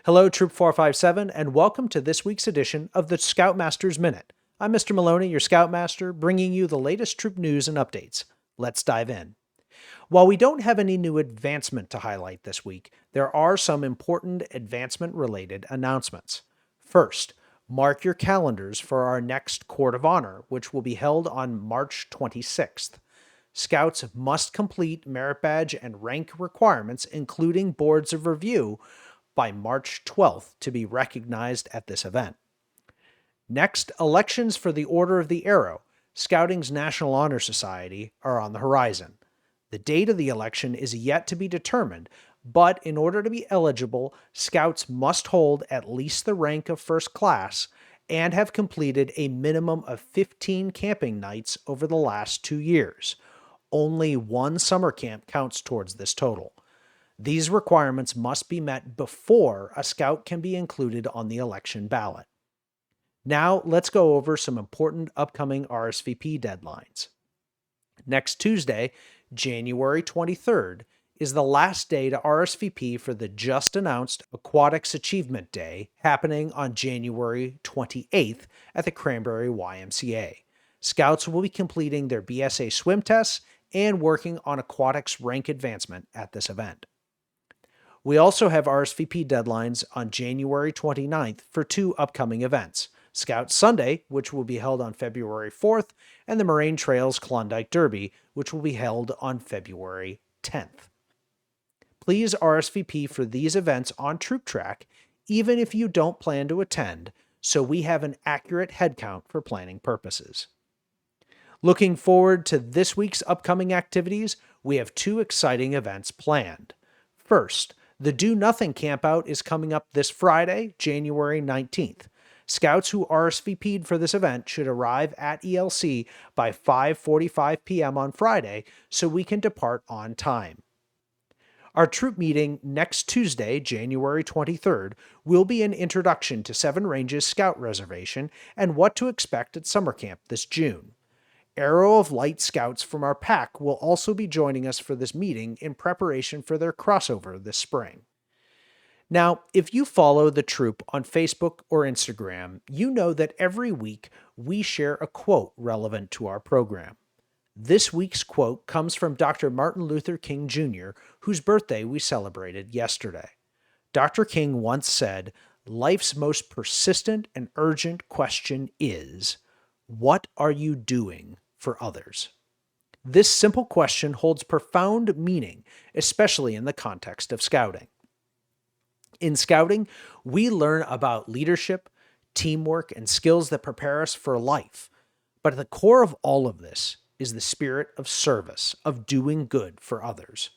Hello, Troop 457, and welcome to this week's edition of the Scoutmaster's Minute. I'm Mr. Maloney, your Scoutmaster, bringing you the latest troop news and updates. Let's dive in. While we don't have any new advancement to highlight this week, there are some important advancement-related announcements. First, mark your calendars for our next Court of Honor, which will be held on March 26th. Scouts must complete merit badge and rank requirements, including boards of review, by March 12th to be recognized at this event. Next, elections for the Order of the Arrow, Scouting's National Honor Society, are on the horizon. The date of the election is yet to be determined, but in order to be eligible, Scouts must hold at least the rank of first class and have completed a minimum of 15 camping nights over the last 2 years. Only one summer camp counts towards this total. These requirements must be met before a Scout can be included on the election ballot. Now, let's go over some important upcoming RSVP deadlines. Next Tuesday, January 23rd, is the last day to RSVP for the just-announced Aquatics Achievement Day happening on January 28th at the Cranberry YMCA. Scouts will be completing their BSA swim tests and working on aquatics rank advancement at this event. We also have RSVP deadlines on January 29th for 2 upcoming events, Scout Sunday, which will be held on February 4th, and the Moraine Trails Klondike Derby, which will be held on February 10th. Please RSVP for these events on Troop Track, even if you don't plan to attend, so we have an accurate headcount for planning purposes. Looking forward to this week's upcoming activities, we have 2 exciting events planned. First, the Do Nothing Campout is coming up this Friday, January 19th. Scouts who RSVP'd for this event should arrive at ELC by 5:45 p.m. on Friday so we can depart on time. Our troop meeting next Tuesday, January 23rd, will be an introduction to Seven Ranges Scout Reservation and what to expect at summer camp this June. Arrow of Light Scouts from our pack will also be joining us for this meeting in preparation for their crossover this spring. Now, if you follow the troop on Facebook or Instagram, you know that every week we share a quote relevant to our program. This week's quote comes from Dr. Martin Luther King Jr., whose birthday we celebrated yesterday. Dr. King once said, "Life's most persistent and urgent question is, what are you doing for others?" This simple question holds profound meaning, especially in the context of scouting. In scouting, we learn about leadership, teamwork, and skills that prepare us for life. But at the core of all of this is the spirit of service, of doing good for others.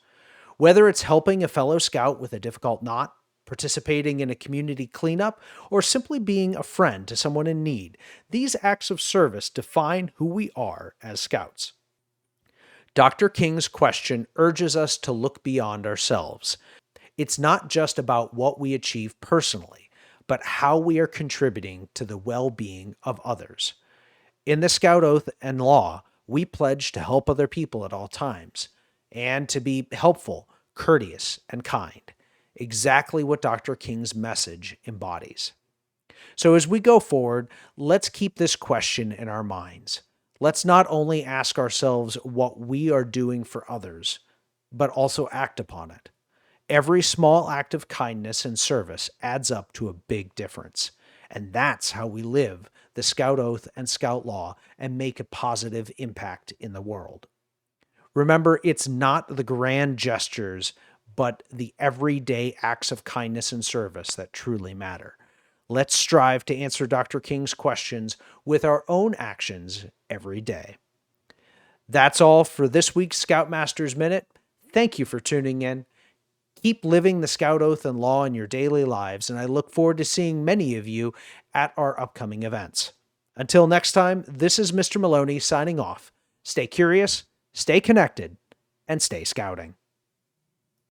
Whether it's helping a fellow scout with a difficult knot, participating in a community cleanup, or simply being a friend to someone in need, these acts of service define who we are as scouts. Dr. King's question urges us to look beyond ourselves. It's not just about what we achieve personally, but how we are contributing to the well-being of others. In the Scout Oath and Law, we pledge to help other people at all times, and to be helpful, courteous, and kind. Exactly what Dr. King's message embodies. So as we go forward, let's keep this question in our minds. Let's not only ask ourselves what we are doing for others, but also act upon it. Every small act of kindness and service adds up to a big difference. And that's how we live the Scout Oath and Scout Law and make a positive impact in the world. Remember, it's not the grand gestures, but the everyday acts of kindness and service that truly matter. Let's strive to answer Dr. King's questions with our own actions every day. That's all for this week's Scoutmaster's Minute. Thank you for tuning in. Keep living the Scout Oath and Law in your daily lives, and I look forward to seeing many of you at our upcoming events. Until next time, this is Mr. Maloney signing off. Stay curious, stay connected, and stay scouting.